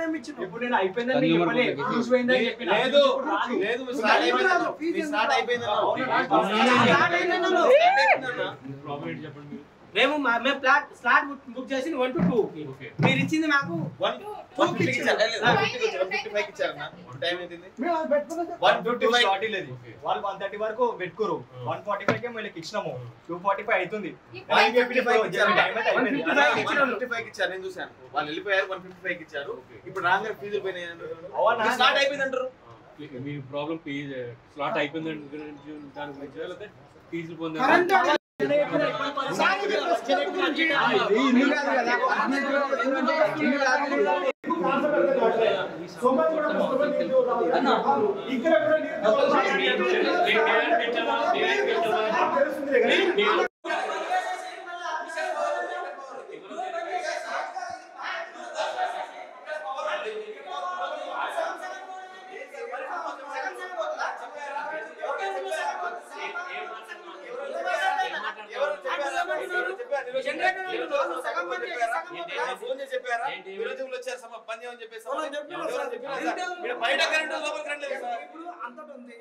Time ఇచ్చినావు. ఇప్పుడు నేను అయిపోయిందని నీకు చెప్పలే. ఫీజు పోయిందని చెప్పినా. లేదు లేదు స్టార్ట్ అయిపోయింది. స్టార్ట్ అయిపోయింది. ప్రాబ్లం ఏంటి చెప్పండి మీరు. మేము స్లాట్ బుక్ చేసి 1 to 2 మీరు ఇచ్చింది మాకు 150 ఇచ్చారు. 155 ఇచ్చారు అన్న. టైం ఏంటిది? మేము అది పెట్టుకున్నాం. 155 స్టార్ట్ లేదు. వాళ్ళు 130 వరకు పెట్టుకోరు. 145 కే వీళ్ళకి ఇచ్చినాము. 245 అవుతుంది. 155 ఇచ్చారు. టైం అయితే అయిపోయింది. 155 ఇచ్చారు. నేను చూశాను. వాళ్ళు వెళ్ళిపోయారు. 155 ఇచ్చారు. ఇప్పుడు రాంగర్ ఫీజులు పోయినాయి. అవునా? స్టార్ట్ అయిపోయింది అంటారు. మీ ప్రాబ్లం స్లాట్ అయిపోయింది దాని గురించి లేకపోతే ఫీజులు పొందారు. చెప్పారా బయట కరెంట్ లోపల కరెంట్ లేదు. అంతటి ఉంది.